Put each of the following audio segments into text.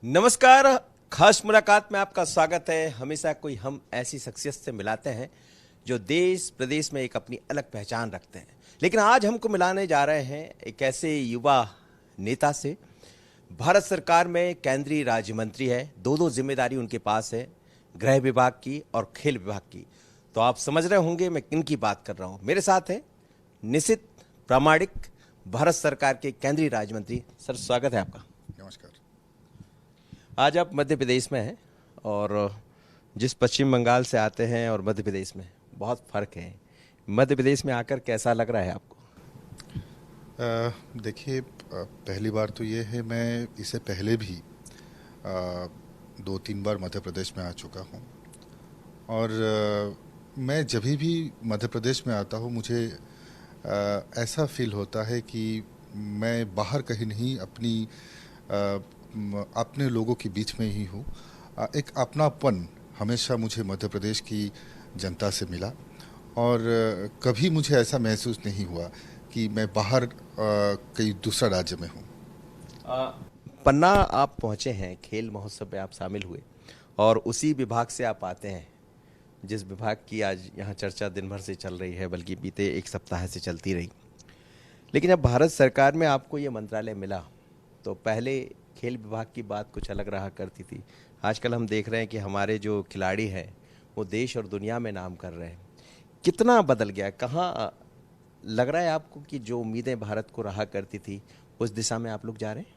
नमस्कार। खास मुलाकात में आपका स्वागत है। हमेशा कोई हम ऐसी शख्सियत से मिलाते हैं जो देश प्रदेश में एक अपनी अलग पहचान रखते हैं। लेकिन आज हमको मिलाने जा रहे हैं एक ऐसे युवा नेता से। भारत सरकार में केंद्रीय राज्य मंत्री है, दो जिम्मेदारी उनके पास है, गृह विभाग की और खेल विभाग की। तो आप समझ रहे होंगे मैं किन की बात कर रहा हूँ। मेरे साथ है निशित प्रामाणिक, भारत सरकार के केंद्रीय राज्य मंत्री। सर, स्वागत है आपका। नमस्कार। आज आप मध्य प्रदेश में हैं और जिस पश्चिम बंगाल से आते हैं और मध्य प्रदेश में बहुत फ़र्क है। मध्य प्रदेश में आकर कैसा लग रहा है आपको? देखिए, पहली बार तो ये है, मैं इससे पहले भी 2-3 बार मध्य प्रदेश में आ चुका हूँ और मैं जब भी मध्य प्रदेश में आता हूँ मुझे ऐसा फील होता है कि मैं बाहर कहीं नहीं, अपने लोगों के बीच में ही हूँ। एक अपनापन हमेशा मुझे मध्य प्रदेश की जनता से मिला और कभी मुझे ऐसा महसूस नहीं हुआ कि मैं बाहर कहीं दूसरा राज्य में हूँ। पन्ना आप पहुँचे हैं, खेल महोत्सव में आप शामिल हुए और उसी विभाग से आप आते हैं जिस विभाग की आज यहाँ चर्चा दिन भर से चल रही है, बल्कि बीते एक सप्ताह से चलती रही। लेकिन जब भारत सरकार में आपको ये मंत्रालय मिला तो पहले खेल विभाग की बात कुछ अलग रहा करती थी। आजकल हम देख रहे हैं कि हमारे जो खिलाड़ी हैं वो देश और दुनिया में नाम कर रहे हैं। कितना बदल गया? कहाँ लग रहा है आपको कि जो उम्मीदें भारत को रहा करती थी उस दिशा में आप लोग जा रहे हैं?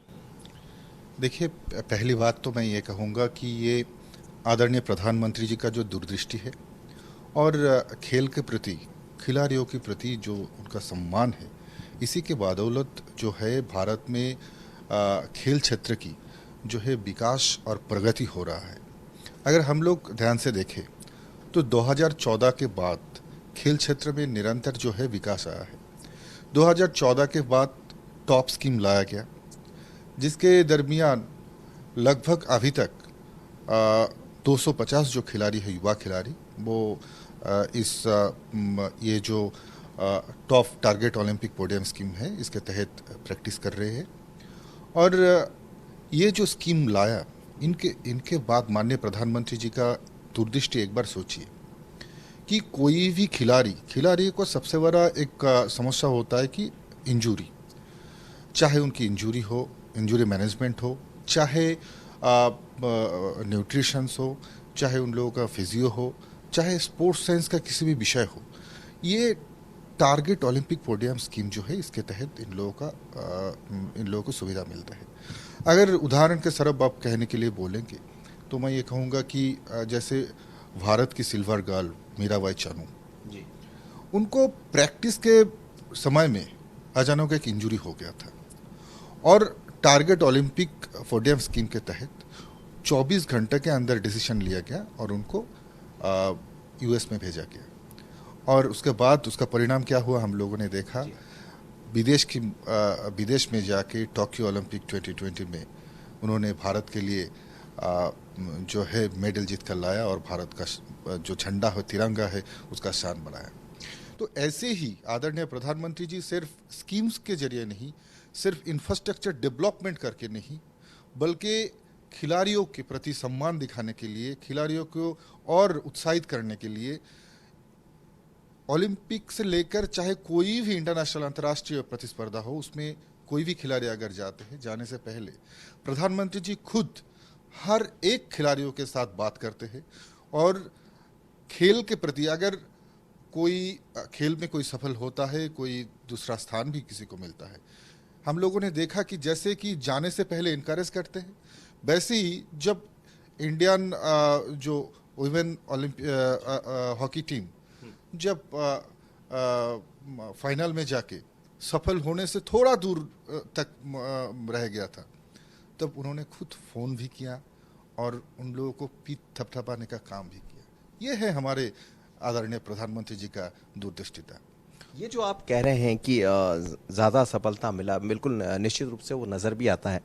देखिए, पहली बात तो मैं ये कहूँगा कि ये आदरणीय प्रधानमंत्री जी का जो दूरदृष्टि है और खेल के प्रति, खिलाड़ियों के प्रति जो उनका सम्मान है, इसी के बदौलत जो है भारत में खेल क्षेत्र की जो है विकास और प्रगति हो रहा है। अगर हम लोग ध्यान से देखें तो 2014 के बाद खेल क्षेत्र में निरंतर जो है विकास आया है। 2014 के बाद टॉप स्कीम लाया गया जिसके दरमियान लगभग अभी तक 250 जो खिलाड़ी है, युवा खिलाड़ी, वो ये जो top target Olympic podium scheme है इसके तहत प्रैक्टिस कर रहे हैं। और ये जो स्कीम लाया, इनके बाद माननीय प्रधानमंत्री जी का दूरदृष्टि एक बार सोचिए कि कोई भी खिलाड़ी को सबसे बड़ा एक समस्या होता है कि इंजरी, चाहे उनकी इंजरी हो, इंजरी मैनेजमेंट हो, चाहे न्यूट्रिशंस हो, चाहे उन लोगों का फिजियो हो, चाहे स्पोर्ट्स साइंस का किसी भी विषय हो। ये टारगेट ओलंपिक पोडियम स्कीम जो है इसके तहत इन लोगों को सुविधा मिलता है। अगर उदाहरण के सरब आप कहने के लिए बोलेंगे तो मैं ये कहूँगा कि जैसे भारत की सिल्वर गर्ल मीराबाई चानू जी, उनको प्रैक्टिस के समय में अचानक एक इंजरी हो गया था और टारगेट ओलंपिक पोडियम स्कीम के तहत 24 घंटे के अंदर डिसीजन लिया गया और उनको यूएस में भेजा गया। और उसके बाद उसका परिणाम क्या हुआ हम लोगों ने देखा। विदेश में जाके टोक्यो ओलंपिक 2020 में उन्होंने भारत के लिए जो है मेडल जीत कर लाया और भारत का जो झंडा है, तिरंगा है, उसका शान बढ़ाया। तो ऐसे ही आदरणीय प्रधानमंत्री जी सिर्फ स्कीम्स के जरिए नहीं, सिर्फ इंफ्रास्ट्रक्चर डेवलपमेंट करके नहीं, बल्कि खिलाड़ियों के प्रति सम्मान दिखाने के लिए, खिलाड़ियों को और उत्साहित करने के लिए ओलंपिक से लेकर चाहे कोई भी इंटरनेशनल, अंतर्राष्ट्रीय प्रतिस्पर्धा हो, उसमें कोई भी खिलाड़ी अगर जाते हैं, जाने से पहले प्रधानमंत्री जी खुद हर एक खिलाड़ियों के साथ बात करते हैं और खेल के प्रति, अगर कोई खेल में कोई सफल होता है, कोई दूसरा स्थान भी किसी को मिलता है, हम लोगों ने देखा कि जैसे कि जाने से पहले इनकरेज करते हैं, वैसे ही जब इंडियन जो वुमेन हॉकी टीम जब फाइनल में जाके सफल होने से थोड़ा दूर तक रह गया था, तब उन्होंने खुद फोन भी किया और उन लोगों को पीठ थपथपाने का काम भी किया। ये है हमारे आदरणीय प्रधानमंत्री जी का दूरदृष्टिता। ये जो आप कह रहे हैं कि ज़्यादा सफलता मिला, बिल्कुल निश्चित रूप से वो नज़र भी आता है।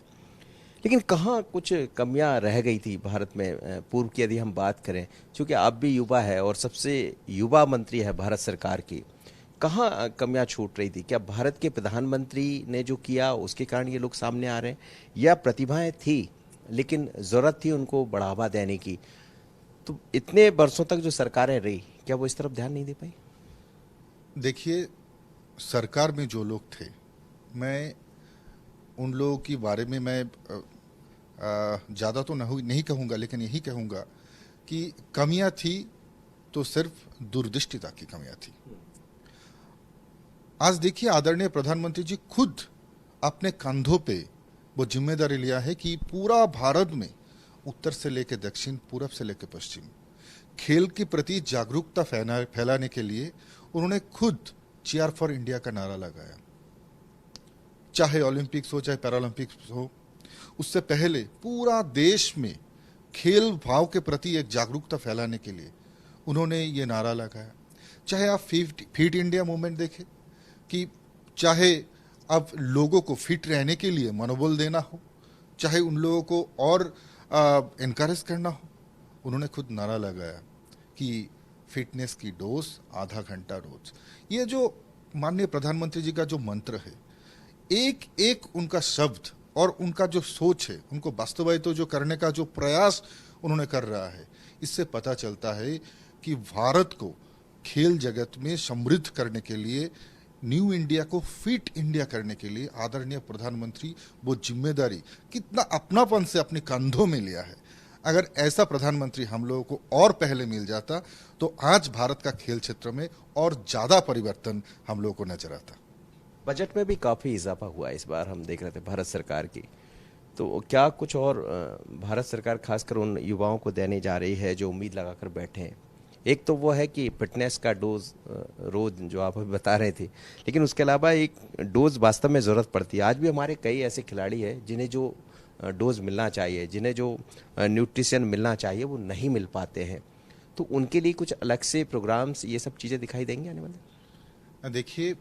लेकिन कहाँ कुछ कमियां रह गई थी भारत में पूर्व की यदि हम बात करें, क्योंकि आप भी युवा है और सबसे युवा मंत्री है भारत सरकार की, कहाँ कमियां छूट रही थी? क्या भारत के प्रधानमंत्री ने जो किया उसके कारण ये लोग सामने आ रहे हैं या प्रतिभाएं थी लेकिन ज़रूरत थी उनको बढ़ावा देने की। तो इतने वर्षों तक जो सरकारें रही, क्या वो इस तरफ ध्यान नहीं दे पाई? देखिए, सरकार में जो लोग थे, मैं उन लोगों के बारे में मैं ज़्यादा तो नहीं कहूँगा, लेकिन यही कहूँगा कि कमियां थी तो सिर्फ दूरदृष्टिता की कमियां थी। आज देखिए, आदरणीय प्रधानमंत्री जी खुद अपने कंधों पे वो जिम्मेदारी लिया है कि पूरा भारत में उत्तर से लेकर दक्षिण, पूरब से लेकर पश्चिम, खेल के प्रति जागरूकता फैलाने के लिए उन्होंने खुद चीयर फॉर इंडिया का नारा लगाया। चाहे ओलंपिक्स हो, चाहे पैरालंपिक्स हो, उससे पहले पूरा देश में खेल भाव के प्रति एक जागरूकता फैलाने के लिए उन्होंने ये नारा लगाया। चाहे आप फिट इंडिया मूवमेंट देखें, कि चाहे अब लोगों को फिट रहने के लिए मनोबल देना हो, चाहे उन लोगों को और इनकरेज करना हो, उन्होंने खुद नारा लगाया कि फिटनेस की डोज आधा घंटा रोज। ये जो माननीय प्रधानमंत्री जी का जो मंत्र है, एक एक उनका शब्द और उनका जो सोच है, उनको वास्तवायित जो करने का जो प्रयास उन्होंने कर रहा है, इससे पता चलता है कि भारत को खेल जगत में समृद्ध करने के लिए, न्यू इंडिया को फिट इंडिया करने के लिए आदरणीय प्रधानमंत्री वो जिम्मेदारी कितना अपनापन से अपने कंधों में लिया है। अगर ऐसा प्रधानमंत्री हम लोगों को और पहले मिल जाता तो आज भारत का खेल क्षेत्र में और ज्यादा परिवर्तन हम लोगों को नजर आता। बजट में भी काफ़ी इजाफा हुआ है इस बार, हम देख रहे थे भारत सरकार की। तो क्या कुछ और भारत सरकार खासकर उन युवाओं को देने जा रही है जो उम्मीद लगाकर बैठे हैं? एक तो वो है कि फिटनेस का डोज रोज जो आप अभी बता रहे थे, लेकिन उसके अलावा एक डोज वास्तव में ज़रूरत पड़ती है। आज भी हमारे कई ऐसे खिलाड़ी हैं जिन्हें जो डोज मिलना चाहिए, जिन्हें जो न्यूट्रिशन मिलना चाहिए, वो नहीं मिल पाते हैं। तो उनके लिए कुछ अलग से प्रोग्राम्स, ये सब चीज़ें दिखाई देंगी आने वाले? देखिए,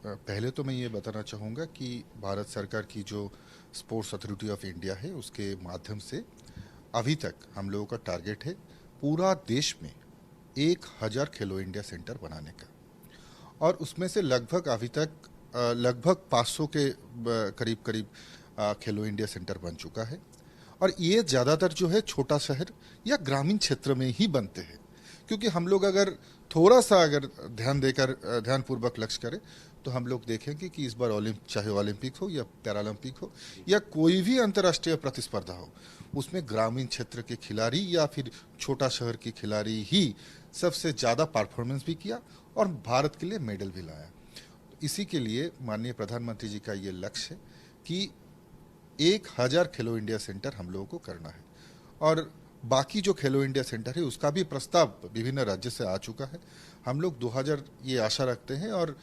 पहले तो मैं ये बताना चाहूँगा कि भारत सरकार की जो स्पोर्ट्स अथॉरिटी ऑफ इंडिया है, उसके माध्यम से अभी तक हम लोगों का टारगेट है पूरा देश में 1000 खेलो इंडिया सेंटर बनाने का। और उसमें से लगभग अभी तक लगभग 500 के करीब करीब खेलो इंडिया सेंटर बन चुका है। और ये ज़्यादातर जो है छोटा शहर या ग्रामीण क्षेत्र में ही बनते हैं, क्योंकि हम लोग अगर थोड़ा सा अगर ध्यानपूर्वक लक्ष्य करें तो हम लोग देखेंगे कि इस बार चाहे ओलंपिक हो या पैरालंपिक हो या कोई भी अंतर्राष्ट्रीय प्रतिस्पर्धा हो, उसमें ग्रामीण क्षेत्र के खिलाड़ी या फिर छोटा शहर के खिलाड़ी ही सबसे ज़्यादा परफॉर्मेंस भी किया और भारत के लिए मेडल भी लाया। इसी के लिए माननीय प्रधानमंत्री जी का ये लक्ष्य है कि 1000 खेलो इंडिया सेंटर हम लोगों को करना है। और बाकी जो खेलो इंडिया सेंटर है उसका भी प्रस्ताव विभिन्न राज्य से आ चुका है। हम लोग 2000 ये आशा रखते हैं और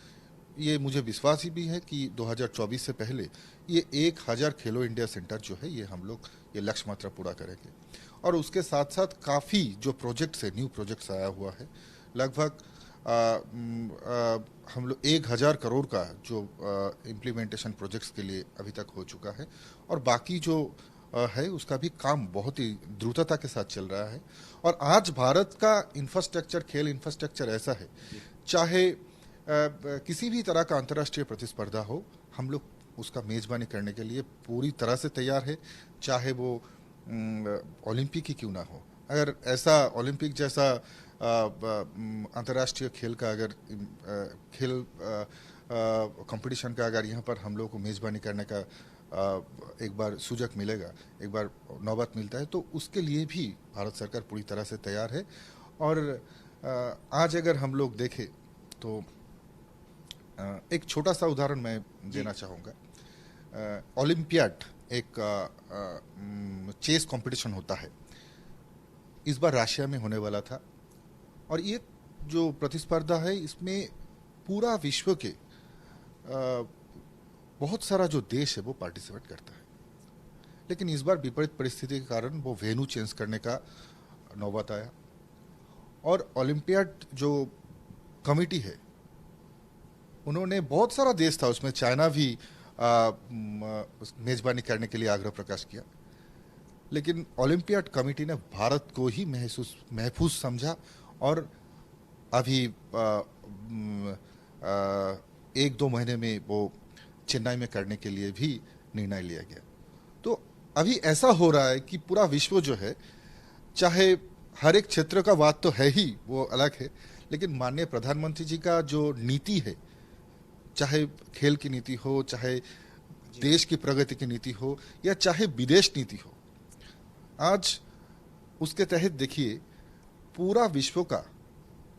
ये मुझे विश्वास ही भी है कि 2024 से पहले ये 1000 खेलो इंडिया सेंटर जो है ये हम लोग ये लक्ष्य मात्रा पूरा करेंगे। और उसके साथ साथ काफ़ी जो प्रोजेक्ट्स है, न्यू प्रोजेक्ट्स आया हुआ है, लगभग हम लोग 1000 करोड़ का जो इम्प्लीमेंटेशन प्रोजेक्ट्स के लिए अभी तक हो चुका है। और बाकी जो है उसका भी काम बहुत ही द्रुतता के साथ चल रहा है। और आज भारत का इंफ्रास्ट्रक्चर, खेल इंफ्रास्ट्रक्चर ऐसा है, चाहे किसी भी तरह का अंतर्राष्ट्रीय प्रतिस्पर्धा हो, हम लोग उसका मेजबानी करने के लिए पूरी तरह से तैयार है। चाहे वो ओलंपिक ही क्यों ना हो, अगर ऐसा ओलंपिक जैसा अंतर्राष्ट्रीय खेल का अगर खेल कंपटीशन का अगर यहाँ पर हम लोग को मेजबानी करने का एक बार सुजग मिलेगा, एक बार नौबत मिलता है, तो उसके लिए भी भारत सरकार पूरी तरह से तैयार है। और आज अगर हम लोग देखें तो एक छोटा सा उदाहरण मैं देना चाहूँगा। ओलंपियाड एक चेस कंपटीशन होता है, इस बार रशिया में होने वाला था। और ये जो प्रतिस्पर्धा है इसमें पूरा विश्व के बहुत सारा जो देश है वो पार्टिसिपेट करता है। लेकिन इस बार विपरीत परिस्थिति के कारण वो वेन्यू चेंज करने का नौबत आया और ओलंपियाड जो कमिटी है उन्होंने, बहुत सारा देश था उसमें, चाइना भी मेजबानी करने के लिए आग्रह प्रकाश किया, लेकिन ओलंपियाड कमेटी ने भारत को ही महफूज समझा और अभी 1-2 महीने में वो चेन्नई में करने के लिए भी निर्णय लिया गया। तो अभी ऐसा हो रहा है कि पूरा विश्व जो है, चाहे हर एक क्षेत्र का बात तो है ही, वो अलग है, लेकिन माननीय प्रधानमंत्री जी का जो नीति है, चाहे खेल की नीति हो, चाहे देश की प्रगति की नीति हो, या चाहे विदेश नीति हो, आज उसके तहत देखिए पूरा विश्व का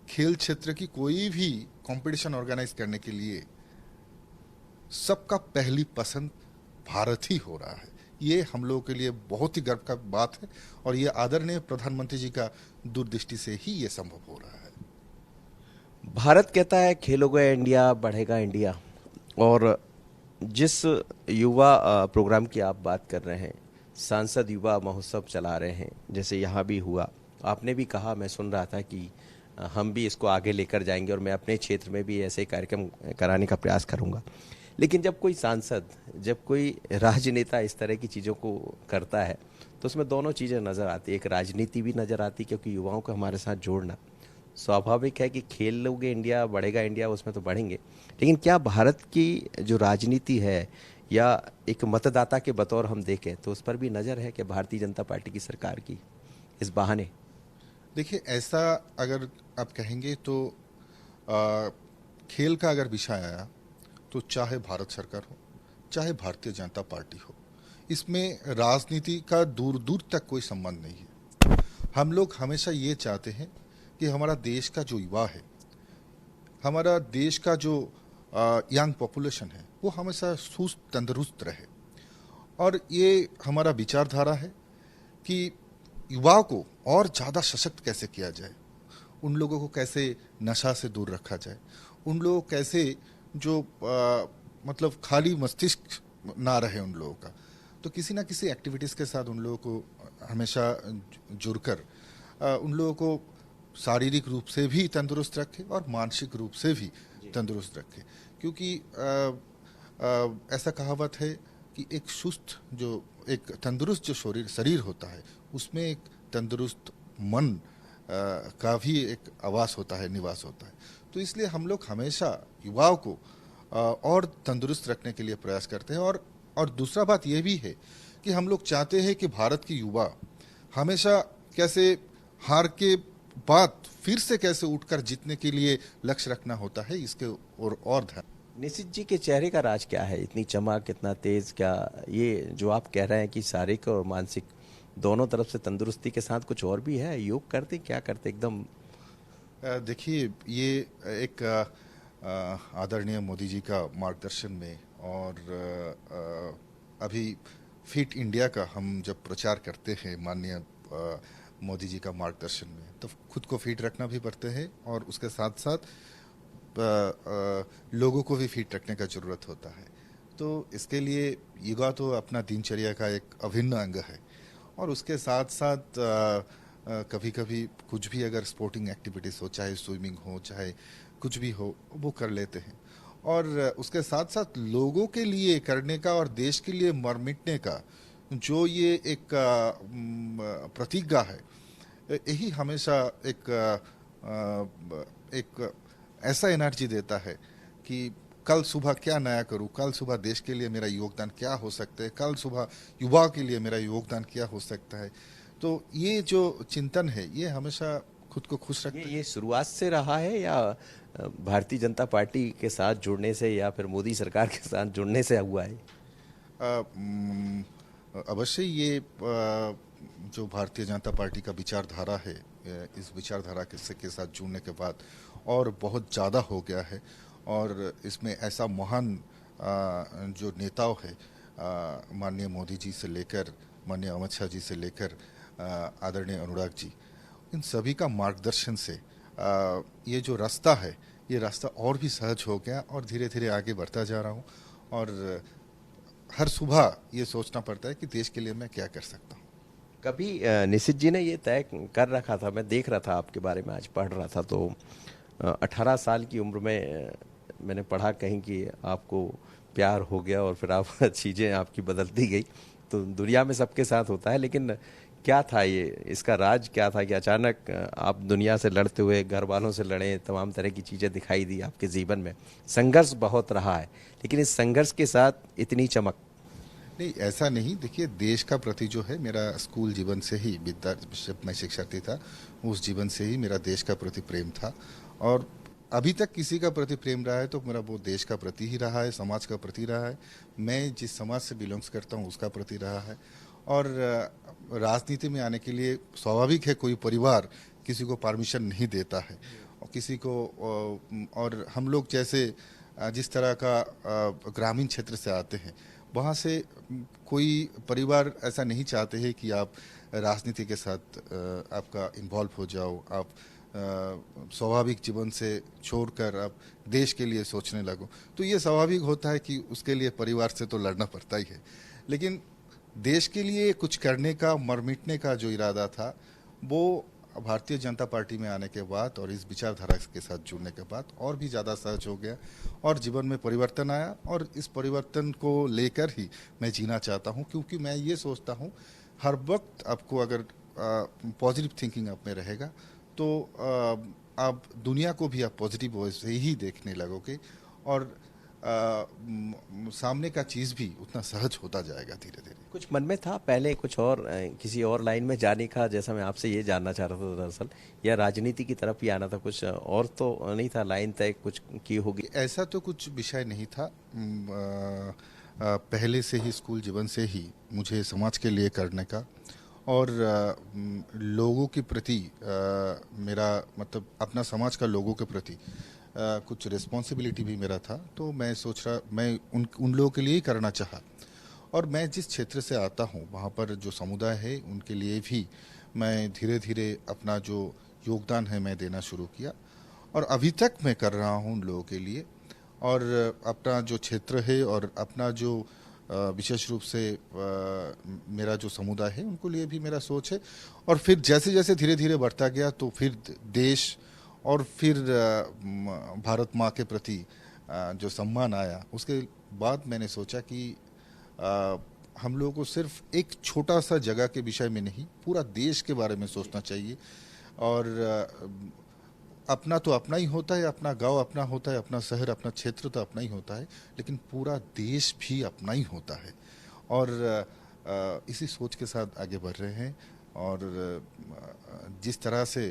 खेल क्षेत्र की कोई भी कंपटीशन ऑर्गेनाइज करने के लिए सबका पहली पसंद भारत ही हो रहा है। ये हम लोगों के लिए बहुत ही गर्व का बात है, और ये आदरणीय प्रधानमंत्री जी का दूरदृष्टि से ही ये संभव हो रहा है। भारत कहता है खेलोगे इंडिया बढ़ेगा इंडिया, और जिस युवा प्रोग्राम की आप बात कर रहे हैं, सांसद युवा महोत्सव चला रहे हैं, जैसे यहाँ भी हुआ, आपने भी कहा, मैं सुन रहा था कि हम भी इसको आगे लेकर जाएंगे और मैं अपने क्षेत्र में भी ऐसे कार्यक्रम कराने का प्रयास करूंगा। लेकिन जब कोई सांसद, जब कोई राजनेता इस तरह की चीज़ों को करता है तो उसमें दोनों चीज़ें नज़र आती है। एक राजनीति भी नज़र आती है, क्योंकि युवाओं को हमारे साथ जोड़ना स्वाभाविक है कि खेल लोगे इंडिया बढ़ेगा इंडिया, उसमें तो बढ़ेंगे, लेकिन क्या भारत की जो राजनीति है या एक मतदाता के बतौर हम देखें तो उस पर भी नज़र है कि भारतीय जनता पार्टी की सरकार की इस बहाने? देखिए, ऐसा अगर आप कहेंगे तो आ, खेल का अगर विषय आया तो चाहे भारत सरकार हो, चाहे भारतीय जनता पार्टी हो, इसमें राजनीति का दूर दूर तक कोई संबंध नहीं है। हम लोग हमेशा ये चाहते हैं कि हमारा देश का जो युवा है, हमारा देश का जो यंग पॉपुलेशन है, वो हमेशा सुस्त तंदुरुस्त रहे। और ये हमारा विचारधारा है कि युवाओं को और ज़्यादा सशक्त कैसे किया जाए, उन लोगों को कैसे नशा से दूर रखा जाए, उन लोगों को कैसे जो मतलब खाली मस्तिष्क ना रहे उन लोगों का, तो किसी ना किसी एक्टिविटीज़ के साथ उन लोगों को हमेशा जुड़कर उन लोगों को शारीरिक रूप से भी तंदुरुस्त रखे और मानसिक रूप से भी तंदुरुस्त रखे। क्योंकि ऐसा कहावत है कि एक सुस्त जो एक तंदुरुस्त जो शरीर होता है, उसमें एक तंदुरुस्त मन का भी एक आवास होता है, निवास होता है। तो इसलिए हम लोग हमेशा युवाओं को और तंदुरुस्त रखने के लिए प्रयास करते हैं। और दूसरा बात यह भी है कि हम लोग चाहते हैं कि भारत की युवा हमेशा कैसे हार के बाद फिर से कैसे उठकर जीतने के लिए लक्ष्य रखना होता है, इसके और ध्यान। निशित जी के चेहरे का राज क्या है? इतनी चमक, इतना तेज, क्या ये जो आप कह रहे हैं कि शारीरिक और मानसिक दोनों तरफ से तंदुरुस्ती के साथ कुछ और भी है? योग करते, क्या करते एकदम? देखिए, ये एक आदरणीय मोदी जी का मार्गदर्शन में और अभी फिट इंडिया का हम जब प्रचार करते हैं माननीय मोदी जी का मार्गदर्शन में, तो खुद को फिट रखना भी पड़ते हैं और उसके साथ साथ लोगों को भी फिट रखने का ज़रूरत होता है। तो इसके लिए योगा तो अपना दिनचर्या का एक अभिन्न अंग है, और उसके साथ साथ कभी कभी कुछ भी अगर स्पोर्टिंग एक्टिविटीज़ हो, चाहे स्विमिंग हो, चाहे कुछ भी हो, वो कर लेते हैं। और उसके साथ साथ लोगों के लिए करने का और देश के लिए मर मिटने का जो ये एक प्रतिज्ञा है, यही हमेशा एक ऐसा एनर्जी देता है कि कल सुबह क्या नया करूं, कल सुबह देश के लिए मेरा योगदान क्या हो सकता है, कल सुबह युवा के लिए मेरा योगदान क्या हो सकता है। तो ये जो चिंतन है, ये हमेशा खुद को खुश रखता है। ये शुरुआत से रहा है या भारतीय जनता पार्टी के साथ जुड़ने से या फिर मोदी सरकार के साथ जुड़ने से हुआ है? अवश्य ये जो भारतीय जनता पार्टी का विचारधारा है, इस विचारधारा के साथ जुड़ने के बाद और बहुत ज़्यादा हो गया है। और इसमें ऐसा महान जो नेताओं है, माननीय मोदी जी से लेकर माननीय अमित शाह जी से लेकर आदरणीय अनुराग जी, इन सभी का मार्गदर्शन से ये जो रास्ता है, ये रास्ता और भी सहज हो गया और धीरे धीरे आगे बढ़ता जा रहा हूँ। और हर सुबह ये सोचना पड़ता है कि देश के लिए मैं क्या कर सकता हूँ। कभी निशित जी ने ये तय कर रखा था, मैं देख रहा था आपके बारे में, आज पढ़ रहा था, तो 18 साल की उम्र में मैंने पढ़ा कहीं कि आपको प्यार हो गया और फिर आप चीज़ें आपकी बदलती गई। तो दुनिया में सबके साथ होता है, लेकिन क्या था ये, इसका राज क्या था कि अचानक आप दुनिया से लड़ते हुए, घर वालों से लड़े, तमाम तरह की चीज़ें दिखाई दी आपके जीवन में? संघर्ष बहुत रहा है, लेकिन इस संघर्ष के साथ इतनी चमक? नहीं, ऐसा नहीं। देखिए, देश का प्रति जो है, मेरा स्कूल जीवन से ही, विद्या जब मैं शिक्षार्थी था उस जीवन से ही मेरा देश का प्रति प्रेम था। और अभी तक किसी का प्रति प्रेम रहा है तो मेरा वो देश का प्रति ही रहा है, समाज का प्रति रहा है। मैं जिस समाज से बिलोंग्स करता हूँ उसका प्रति रहा है। और राजनीति में आने के लिए स्वाभाविक है, कोई परिवार किसी को परमिशन नहीं देता है, और किसी को और हम लोग जैसे जिस तरह का ग्रामीण क्षेत्र से आते हैं, वहाँ से कोई परिवार ऐसा नहीं चाहते हैं कि आप राजनीति के साथ आपका इन्वॉल्व हो जाओ, आप स्वाभाविक जीवन से छोड़कर आप देश के लिए सोचने लगो। तो ये स्वाभाविक होता है कि उसके लिए परिवार से तो लड़ना पड़ता ही है। लेकिन देश के लिए कुछ करने का, मर मिटने का जो इरादा था, वो भारतीय जनता पार्टी में आने के बाद और इस विचारधारा के साथ जुड़ने के बाद और भी ज़्यादा सहज हो गया, और जीवन में परिवर्तन आया। और इस परिवर्तन को लेकर ही मैं जीना चाहता हूँ, क्योंकि मैं ये सोचता हूँ हर वक्त आपको अगर पॉजिटिव थिंकिंग आप में रहेगा तो आप दुनिया को भी आप पॉजिटिव वैसे ही देखने लगोगे, और सामने का चीज़ भी उतना सहज होता जाएगा धीरे धीरे। कुछ मन में था पहले कुछ और किसी और लाइन में जाने का, जैसा मैं आपसे ये जानना चाह रहा था दरअसल, या राजनीति की तरफ ही आना था? कुछ और तो नहीं था लाइन तय कुछ की होगी? ऐसा तो कुछ विषय नहीं था। पहले से ही स्कूल जीवन से ही मुझे समाज के लिए करने का और लोगों के प्रति मेरा मतलब अपना समाज का लोगों के प्रति कुछ रिस्पॉन्सिबिलिटी भी मेरा था। तो मैं सोच रहा, मैं उन लोगों के लिए ही करना चाहा। और मैं जिस क्षेत्र से आता हूँ वहाँ पर जो समुदाय है उनके लिए भी मैं धीरे धीरे अपना जो योगदान है मैं देना शुरू किया, और अभी तक मैं कर रहा हूँ उन लोगों के लिए। और अपना जो क्षेत्र है और अपना जो विशेष रूप से मेरा जो समुदाय है उनको लिए भी मेरा सोच है। और फिर जैसे जैसे धीरे धीरे बढ़ता गया तो फिर देश और फिर भारत माँ के प्रति जो सम्मान आया, उसके बाद मैंने सोचा कि हम लोगों को सिर्फ एक छोटा सा जगह के विषय में नहीं, पूरा देश के बारे में सोचना चाहिए। और अपना तो अपना ही होता है, अपना गांव अपना होता है, अपना शहर अपना क्षेत्र तो अपना ही होता है, लेकिन पूरा देश भी अपना ही होता है। और इसी सोच के साथ आगे बढ़ रहे हैं। और जिस तरह से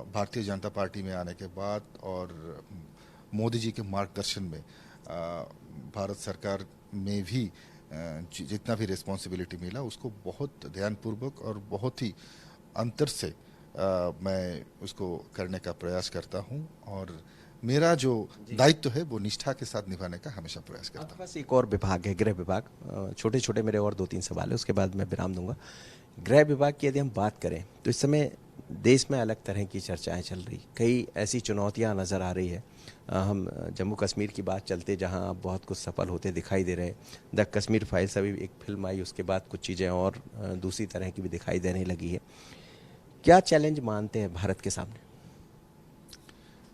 भारतीय जनता पार्टी में आने के बाद और मोदी जी के मार्गदर्शन में भारत सरकार में भी जितना भी रिस्पॉन्सिबिलिटी मिला उसको बहुत ध्यानपूर्वक और बहुत ही अंतर से मैं उसको करने का प्रयास करता हूं। और मेरा जो दायित्व है वो निष्ठा के साथ निभाने का हमेशा प्रयास करता हूं। बस एक और विभाग है, गृह विभाग। छोटे छोटे मेरे और 2-3 सवाल है, उसके बाद मैं विराम दूंगा। गृह विभाग की यदि हम बात करें तो इस समय देश में अलग तरह की चर्चाएं चल रही, कई ऐसी चुनौतियां नज़र आ रही है। हम जम्मू कश्मीर की बात चलते जहां आप बहुत कुछ सफल होते दिखाई दे रहे। द कश्मीर फाइल्स अभी एक फिल्म आई, उसके बाद कुछ चीज़ें और दूसरी तरह की भी दिखाई देने लगी है। क्या चैलेंज मानते हैं भारत के सामने?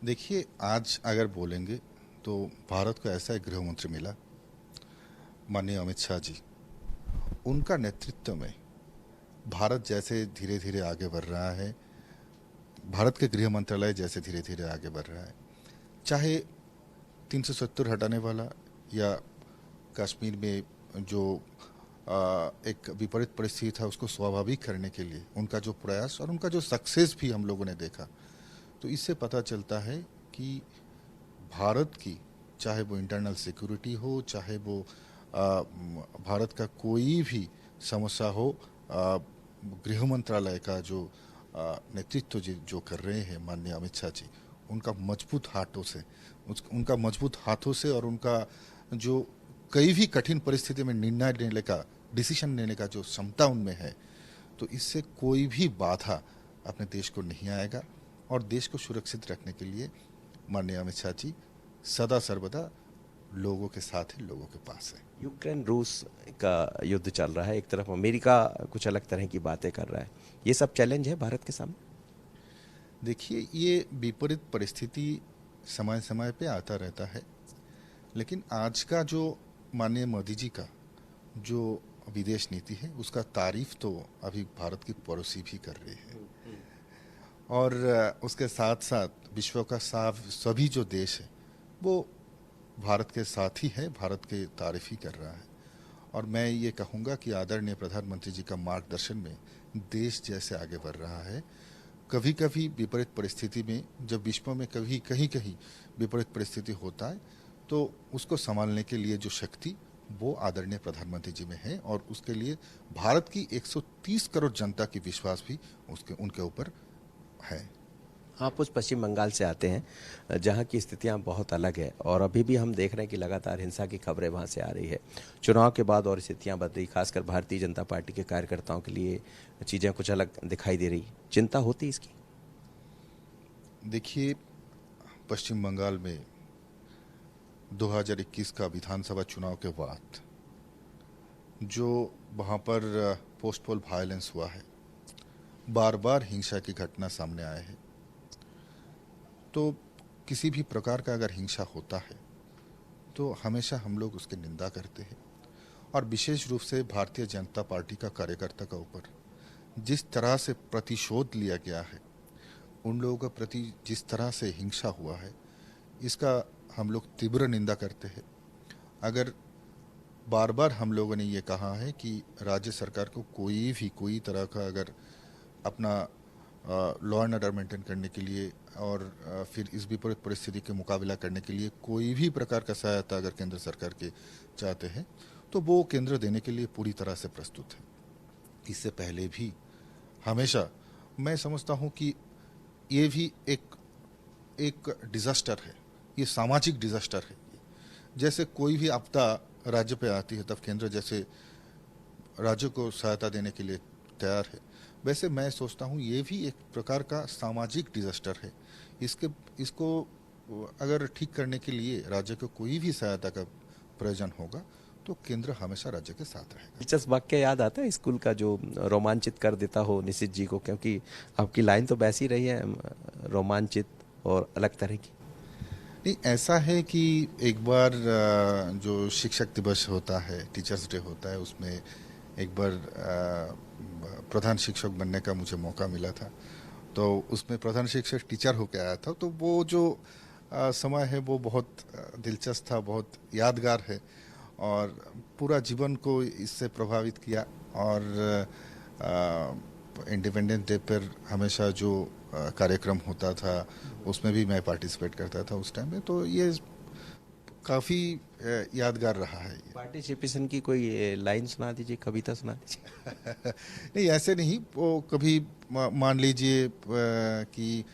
देखिए, आज अगर बोलेंगे तो भारत को ऐसा एक गृह मंत्री मिला, माननीय अमित शाह जी। उनका नेतृत्व में भारत जैसे धीरे धीरे आगे बढ़ रहा है, भारत के गृह मंत्रालय जैसे धीरे धीरे आगे बढ़ रहा है, चाहे 370 हटाने वाला या कश्मीर में जो एक विपरीत परिस्थिति था उसको स्वाभाविक करने के लिए उनका जो प्रयास और उनका जो सक्सेस भी हम लोगों ने देखा, तो इससे पता चलता है कि भारत की चाहे वो इंटरनल सिक्योरिटी हो, चाहे वो भारत का कोई भी समस्या हो, गृह मंत्रालय का जो नेतृत्व जो कर रहे हैं माननीय अमित शाह जी, उनका मजबूत हाथों से और उनका जो कई भी कठिन परिस्थिति में निर्णय लेने का, डिसीजन लेने का जो क्षमता उनमें है, तो इससे कोई भी बाधा अपने देश को नहीं आएगा। और देश को सुरक्षित रखने के लिए माननीय अमित शाह जी सदा सर्वदा लोगों के साथ है, लोगों के पास है। यूक्रेन रूस का युद्ध चल रहा है, एक तरफ अमेरिका कुछ अलग तरह की बातें कर रहा है, ये सब चैलेंज है भारत के सामने? देखिए, ये विपरीत परिस्थिति समय समय पे आता रहता है, लेकिन आज का जो माननीय मोदी जी का जो विदेश नीति है उसका तारीफ तो अभी भारत की पड़ोसी भी कर रही है। और उसके साथ साथ विश्व का सभी जो देश है वो भारत के साथ ही है, भारत के तारीफ ही कर रहा है। और मैं ये कहूँगा कि आदरणीय प्रधानमंत्री जी का मार्गदर्शन में देश जैसे आगे बढ़ रहा है, कभी कभी विपरीत परिस्थिति में, जब विश्व में कभी कहीं कहीं विपरीत परिस्थिति होता है, तो उसको संभालने के लिए जो शक्ति वो आदरणीय प्रधानमंत्री जी में है, और उसके लिए भारत की 130 करोड़ जनता की विश्वास भी उनके ऊपर है। आप उस पश्चिम बंगाल से आते हैं जहाँ की स्थितियाँ बहुत अलग है, और अभी भी हम देख रहे हैं कि लगातार हिंसा की खबरें वहाँ से आ रही है। चुनाव के बाद और स्थितियाँ बदली, खासकर भारतीय जनता पार्टी के कार्यकर्ताओं के लिए चीज़ें कुछ अलग दिखाई दे रही। चिंता होती इसकी? देखिए, पश्चिम बंगाल में 2021 का विधानसभा चुनाव के बाद जो वहाँ पर पोस्ट पोल वायलेंस हुआ है, बार बार हिंसा की घटना सामने आए हैं, तो किसी भी प्रकार का अगर हिंसा होता है तो हमेशा हम लोग उसकी निंदा करते हैं, और विशेष रूप से भारतीय जनता पार्टी का कार्यकर्ता का ऊपर जिस तरह से प्रतिशोध लिया गया है, उन लोगों के प्रति जिस तरह से हिंसा हुआ है, इसका हम लोग तीव्र निंदा करते हैं। अगर बार बार हम लोगों ने ये कहा है कि राज्य सरकार को कोई तरह का अगर अपना लॉ एंड ऑर्डर मेंटेन करने के लिए और फिर इस विपरीत परिस्थिति के मुकाबला करने के लिए कोई भी प्रकार का सहायता अगर केंद्र सरकार के चाहते हैं, तो वो केंद्र देने के लिए पूरी तरह से प्रस्तुत है। इससे पहले भी हमेशा मैं समझता हूँ कि ये भी एक डिजास्टर है, ये सामाजिक डिजास्टर है। जैसे कोई भी आपदा राज्य पे आती है तब केंद्र जैसे राज्य को सहायता देने के लिए तैयार है, वैसे मैं सोचता हूँ ये भी एक प्रकार का सामाजिक डिजास्टर है। इसको अगर ठीक करने के लिए राज्य को कोई भी सहायता का प्रयोजन होगा तो केंद्र हमेशा राज्य के साथ रहेगा। दिलचस्प वाक्य याद आता है स्कूल का जो रोमांचित कर देता हो निशित जी को, क्योंकि आपकी लाइन तो वैसी रही है, रोमांचित और अलग तरह की। नहीं, ऐसा है कि एक बार जो शिक्षक दिवस होता है, टीचर्स डे होता है, उसमें एक बार प्रधान शिक्षक बनने का मुझे मौका मिला था, तो उसमें प्रधान शिक्षक टीचर होकर आया था, तो वो जो समय है वो बहुत दिलचस्प था, बहुत यादगार है, और पूरा जीवन को इससे प्रभावित किया। और इंडिपेंडेंस डे पर हमेशा जो कार्यक्रम होता था उसमें भी मैं पार्टिसिपेट करता था उस टाइम में, तो ये काफ़ी यादगार रहा है। पार्टिसिपेशन की कोई लाइन सुना दीजिए, कविता सुना दीजिए। नहीं, ऐसे नहीं, वो कभी मान लीजिए कि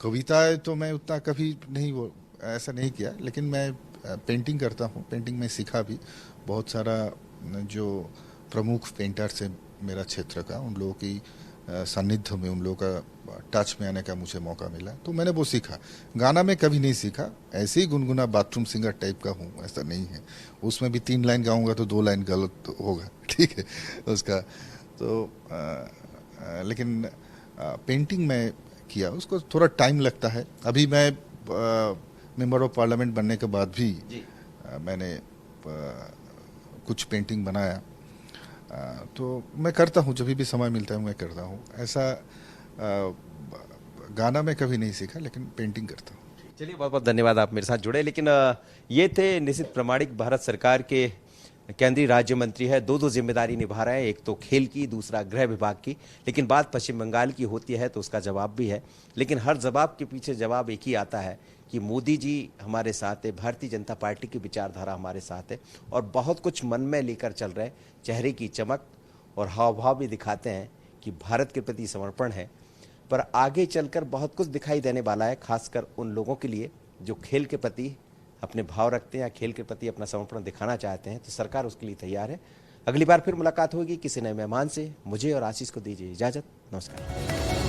कविताएं तो मैं उतना कभी नहीं, वो ऐसा नहीं किया, लेकिन मैं पेंटिंग करता हूँ। पेंटिंग में सीखा भी बहुत सारा, जो प्रमुख पेंटर्स है मेरा क्षेत्र का, उन लोगों की सानिध्य में, उन लोगों का टच में आने का मुझे मौका मिला, तो मैंने वो सीखा। गाना में कभी नहीं सीखा, ऐसे ही गुनगुना बाथरूम सिंगर टाइप का हूँ, ऐसा नहीं है। उसमें भी 3 लाइन गाऊंगा तो 2 लाइन गलत होगा, ठीक है उसका तो लेकिन पेंटिंग में किया, उसको थोड़ा टाइम लगता है। अभी मैं मेंबर ऑफ पार्लियामेंट बनने के बाद भी मैंने कुछ पेंटिंग बनाया, तो मैं करता हूँ, जब भी समय मिलता है मैं करता हूँ। ऐसा गाना में कभी नहीं सीखा, लेकिन पेंटिंग करता हूँ। चलिए, बहुत बहुत धन्यवाद, आप मेरे साथ जुड़े। लेकिन ये थे निशित प्रामाणिक, भारत सरकार के केंद्रीय राज्य मंत्री है, दो जिम्मेदारी निभा रहे हैं, एक तो खेल की, दूसरा गृह विभाग की। लेकिन बात पश्चिम बंगाल की होती है तो उसका जवाब भी है, लेकिन हर जवाब के पीछे जवाब एक ही आता है कि मोदी जी हमारे साथ है, भारतीय जनता पार्टी की विचारधारा हमारे साथ है, और बहुत कुछ मन में लेकर चल रहे हैं। चेहरे की चमक और हाव भाव भी दिखाते हैं कि भारत के प्रति समर्पण है, पर आगे चलकर बहुत कुछ दिखाई देने वाला है, खासकर उन लोगों के लिए जो खेल के प्रति अपने भाव रखते हैं या खेल के प्रति अपना समर्पण दिखाना चाहते हैं। तो सरकार उसके लिए तैयार है। अगली बार फिर मुलाकात होगी किसी नए मेहमान से। मुझे और आशीष को दीजिए इजाजत। नमस्कार।